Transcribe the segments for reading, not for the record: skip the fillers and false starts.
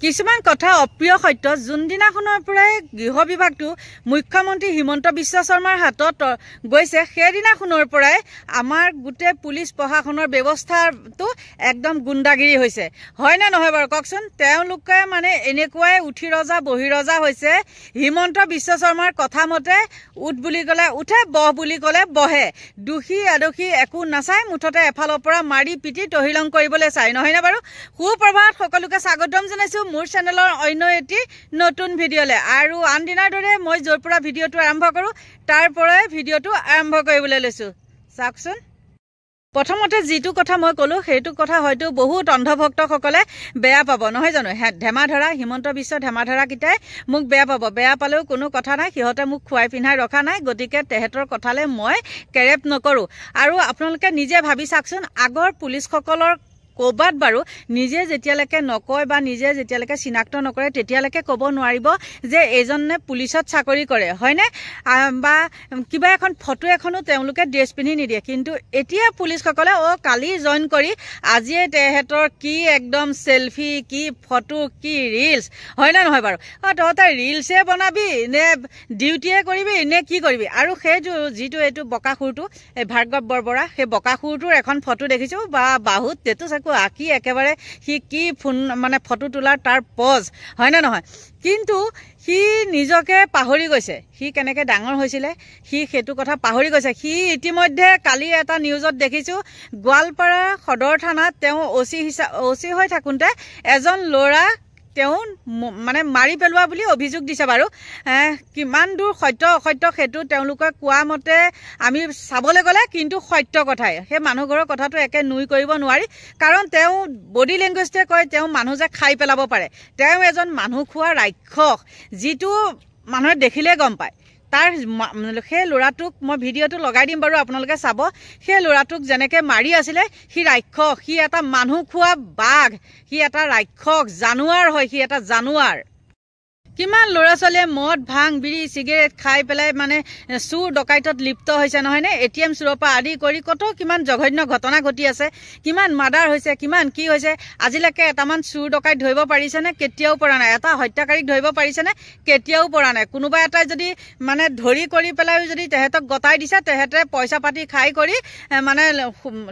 কিছুমান কথা অপ্ৰিয় সত্য যোনদিনাখনৰ পৰাই গৃহ বিভাগটো মুখ্যমন্ত্ৰী হিমন্ত বিশ্ব শৰ্মাৰ হাতত গৈছে সেইদিনাখনৰ পৰাই আমাৰ গোটেই পুলিচ প্ৰশাসনৰ ব্যৱস্থাটো একদম গুণ্ডাগিৰি হৈছে হয় না নহয় বাৰু কওকচোন তেওঁলোকে মানে এনেকুৱাই উঠি ৰজা বহি ৰজা হৈছে হিমন্ত বিশ্ব শৰ্মাৰ কথা মতে উঠ বুলি ক'লে উঠে বহ বুলি ক'লে বহে দুখী আদখী একো নাচাই মুঠতে এফালৰ পৰা মাৰি পিটি তহিলং কৰিবলৈ চাই নহয় না বাৰু সুপ্ৰভাত সকলোকে স্বাগতম জনাইছো মোৰ চেনেলৰ অন্য এটি নতুন ভিডিঅ'লে আৰু আন দিনাৰ দৰে মই য'ৰ পৰা ভিডিঅ'টো আৰম্ভ কৰোঁ তাৰ পৰাই ভিডিঅ'টো আৰম্ভ কৰিবলৈ লৈছোঁ চাওকচোন প্ৰথমতে যিটো কথা মই ক'লো সেইটো কথা হয়তো বহুত অন্ধভক্তসকলে বেয়া পাব নহয় জানো ধেমাধৰা হিমন্ত বিশ্ব ধেমাধৰা কিটাই মোক বেয়া পাব বেয়া পালেও কোনো কথা নাই সিহঁতে মোক খুৱাই পিন্ধাই ৰখা নাই গতিকে তেহেতৰ কথালে মই কেৰেপ নকৰোঁ আৰু আপোনালোকে নিজে ভাবি চাওকচোন আগৰ পুলিচসকলৰ ক'বাত বাৰু নিজে যেতিয়ালৈকে নকয় বা নিজে যেতিয়ালৈকে চিনাক্ত নকৰে তেতিয়ালৈকে ক'ব নোৱাৰিব যে এজনে পুলিচত চাকৰি কৰে হয়নে বা কিবা এখন ফটো এখনো তেওঁলোকে ড্ৰেছ পিন্ধি নিদিয়ে কিন্তু এতিয়া পুলিচসকলে কালি জইন কৰি আজিয়ে তেহেতৰ কি একদম সেলফি কি ফটো কি ৰিলছ হয় না নহয় বাৰু তহঁতে ৰিলছে বনাবি নে ডিউটিয়ে কৰিবি নে কি কৰিবি আৰু সেই যিটো এইটো বকাসুৰটো এই ভাৰ্গৱ বৰবৰা সেই বকাসুৰটোৰ এখন ফটো দেখিছোঁ বা বাহুত তেটো আঁকি একেবাৰে সি কি ফোন মানে ফটো তোলাৰ তাৰ পজ হয় না নহয় কিন্তু সি নিজকে পাহৰি গৈছে সি কেনেকৈ ডাঙৰ হৈছিলে সি সেইটো কথা পাহৰি গৈছে সি ইতিমধ্যে কালি এটা নিউজত দেখিছোঁ গোৱালপাৰা সদৰ থানাত তেওঁ অচি হৈ থাকোঁতে এজন ল'ৰা তেওঁ মানে মাৰি পেলোৱা বুলি অভিযোগ দিছে বাৰু কিমান দূৰ সত্য অসত্য সেইটো তেওঁলোকে কোৱা মতে আমি চাবলৈ গ'লে কিন্তু সত্য কথাই সেই মানুহঘৰৰ কথাটো একে নুই কৰিব নোৱাৰি কাৰণ তেওঁ বডি লেংগুৱেজটোৱে কয় তেওঁ মানুহ যে খাই পেলাব পাৰে তেওঁ এজন মানুহ খোৱা ৰাক্ষস যিটো মানুহে দেখিলে গম পায় তাৰ সেই ল'ৰাটোক মই ভিডিঅ'টো লগাই দিম বাৰু আপোনালোকে চাব সেই ল'ৰাটোক যেনেকৈ মাৰি আছিলে সি ৰাক্ষস সি এটা মানুহ খোৱা বাঘ সি এটা ৰাক্ষস জানুৱাৰ হয় সি এটা জানুৱাৰ কিমান ল'ৰা ছোৱালীয়ে মদ ভাং বিড়ি চিগাৰেট খাই পেলাই মানে চুৰ ডকাইতত লিপ্ত হৈছে নহয়নে ATM চুৰৰ পৰা আদি কৰি কত কিমান জঘন্য ঘটনা ঘটি আছে কিমান মাৰ্ডাৰ হৈছে কিমান কি হৈছে আজিলৈকে এটামান চুৰ ডকাইত ধৰিব পাৰিছেনে কেতিয়াও পৰা নাই এটা হত্যাকাৰীক ধৰিব পাৰিছেনে কেতিয়াও পৰা নাই কোনোবা এটাই যদি মানে ধৰি কৰি পেলাই যদি তেহেতক গতাই দিছে তেহেতে পইচা পাতি খাই কৰি মানে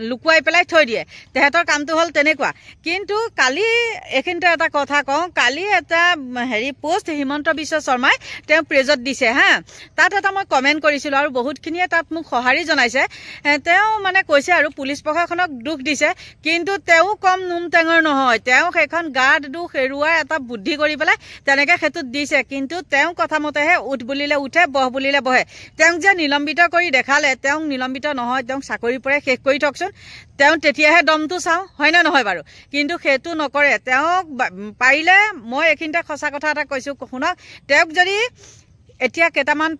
লুকুৱাই পেলাই থৈ দিয়ে তেহেতৰ কামটো হ'ল তেনেকুৱা কিন্তু কালি এখিনতে এটা কথা কওঁ কালি এটা হেৰি পোষ্ট হিমন্ত বিশ্ব শৰ্মাই তেওঁ প্ৰেজত দিছে হা তাত এটা মই কমেন্ট কৰিছিলোঁ আৰু বহুতখিনিয়ে তাত মোক সঁহাৰি জনাইছে তেওঁ মানে কৈছে আৰু পুলিচ প্ৰশাসনক দুখ দিছে কিন্তু তেওঁ কম নুম টেঙৰ নহয় তেওঁ সেইখন গাত দুখ হেৰুৱাৰ এটা বুদ্ধি কৰি পেলাই তেনেকৈ সেইটোত দিছে কিন্তু তেওঁ কথা মতেহে উঠ বুলিলে উঠে বহ বুলিলে বহে তেওঁক যে নিলম্বিত কৰি দেখালে তেওঁক নিলম্বিত নহয় তেওঁক চাকৰিৰ পৰাই শেষ কৰি থকচোন তেওঁ তেতিয়াহে দমটো চাওঁ হয় না নহয় বাৰু কিন্তু সেইটো নকৰে তেওঁক পাৰিলে মই এইখিনিতে সঁচা কথা এটা কৈছোঁ শুনক তেওঁক যদি এতিয়া কেইটামান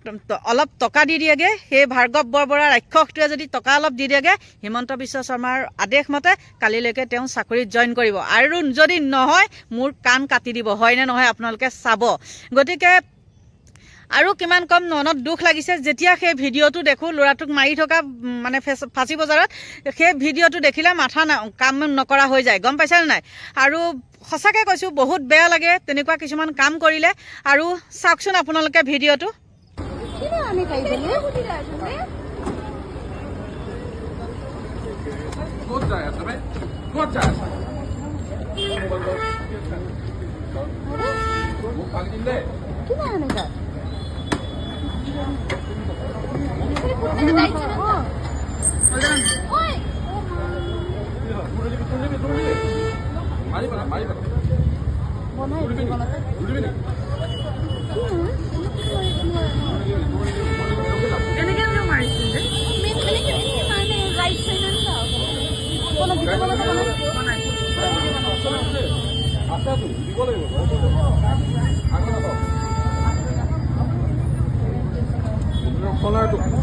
অলপ টকা দি দিয়েগে সেই ভাৰ্গৱ বৰবৰা ৰাক্ষসটোৱে যদি টকা অলপ দি দিয়েগে হিমন্ত বিশ্ব শৰ্মাৰ আদেশ মতে কালিলৈকে তেওঁ চাকৰিত জইন কৰিব আৰু যদি নহয় মোৰ কাণ কাটি দিব হয় নে নহয় আপোনালোকে চাব গতিকে আৰু কিমান কম মনত দুখ লাগিছে যেতিয়া সেই ভিডিঅ'টো দেখোঁ ল'ৰাটোক মাৰি থকা মানে ফাঁচী বজাৰত সেই ভিডিঅ'টো দেখিলে মাথা কাম নকৰা হৈ যায় গম পাইছেনে নাই আৰু সঁচাকৈ কৈছোঁ বহুত বেয়া লাগে তেনেকুৱা কিছুমান কাম কৰিলে আৰু চাওকচোন আপোনালোকে ভিডিঅ'টো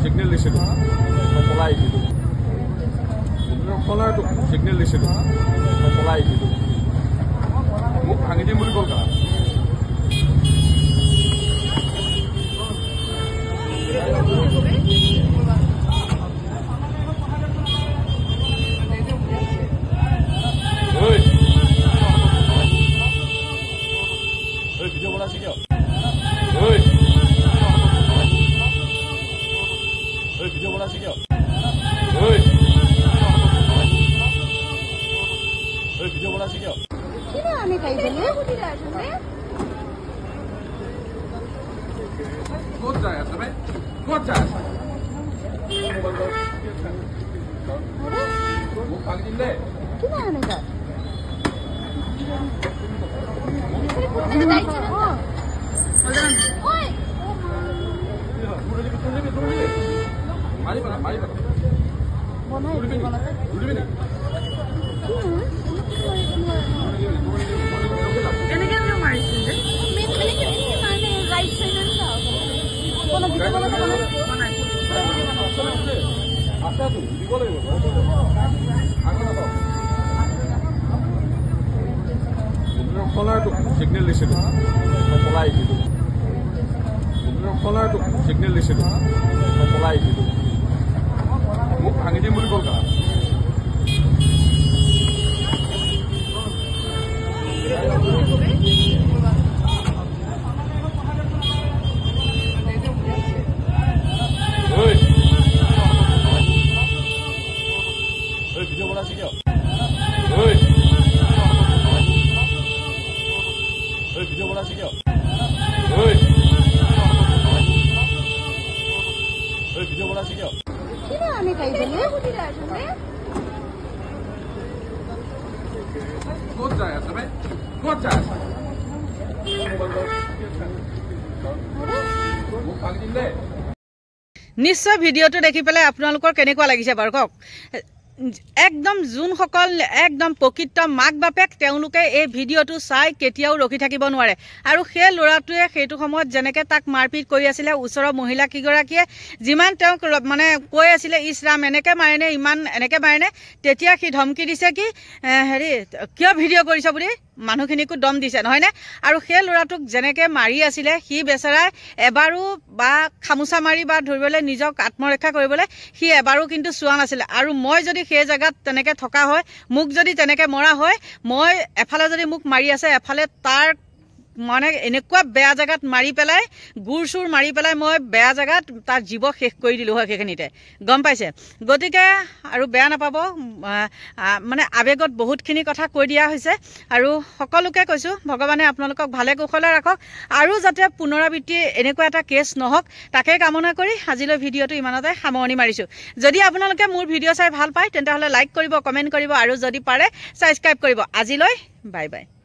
সিগনেল দিছিলোঁ পলাই আহিছিলোঁ সিগনেল দিছিলোঁ পলাই আহিছিলোঁ মোক ভাঙি দিম বুলি ক'ল সিগনেল দিছিলো পলাই আহিছিলো সিগনেল দিছিলো পলাই আহিছিলো মোক ভাঙি দিম বুলি ক'ল কাৰা ভিডিঅ' বনাইছে কিয় ভিডিঅ' বনাইছে কিয় ভিডিঅ' বনাইছে কিয় ক'ত যায় আছে ক'ত যায় আছে মোক ভাঙি দিম দে নিশ্চয় ভিডিঅ'টো দেখি পেলাই আপোনালোকৰ কেনেকুৱা লাগিছে বাৰু কওক একদম যোনসকল একদম প্ৰকৃত মাক বাপেক তেওঁলোকে এই ভিডিঅ'টো চাই কেতিয়াও ৰখি থাকিব নোৱাৰে আৰু সেই ল'ৰাটোৱে সেইটো সময়ত যেনেকৈ তাক মাৰপিট কৰি আছিলে ওচৰৰ মহিলা কেইগৰাকীয়ে যিমান তেওঁক মানে কৈ আছিলে ইছৰাম এনেকৈ মাৰেনে ইমান এনেকৈ মাৰেনে তেতিয়া সি ধমকি দিছে কি হেৰি কিয় ভিডিঅ' কৰিছ বুলি মানুহখিনিকো দম দিছে নহয়নে আৰু সেই ল'ৰাটোক যেনেকৈ মাৰি আছিলে সি বেচেৰাই এবাৰো বা খামোচা মাৰি বা ধৰিবলৈ নিজক আত্মৰক্ষা কৰিবলৈ সি এবাৰো কিন্তু চোৱা নাছিলে আৰু মই যদি সেই জেগাত তেনেকৈ থকা হয় মোক যদি তেনেকৈ মৰা হয় মই এফালে যদি মোক মাৰি আছে এফালে তাৰ মানে এনেকুৱা বেয়া জেগাত মাৰি পেলাই গুৰ চুৰ মাৰি পেলাই মই বেয়া জেগাত তাৰ জীৱ শেষ কৰি দিলোঁ হয় সেইখিনিতে গম পাইছে গতিকে আৰু বেয়া নাপাব মানে আৱেগত বহুতখিনি কথা কৈ দিয়া হৈছে আৰু সকলোকে কৈছোঁ ভগৱানে আপোনালোকক ভালে কুশলে ৰাখক আৰু যাতে পুনৰাবৃত্তি এনেকুৱা এটা কেছ নহওক তাকে কামনা কৰি আজিলৈ ভিডিঅ'টো ইমানতে সামৰণি মাৰিছোঁ যদি আপোনালোকে মোৰ ভিডিঅ' চাই ভাল পায় তেন্তে হ'লে লাইক কৰিব কমেণ্ট কৰিব আৰু যদি পাৰে ছাবস্ক্ৰাইব কৰিব আজিলৈ বাই বাই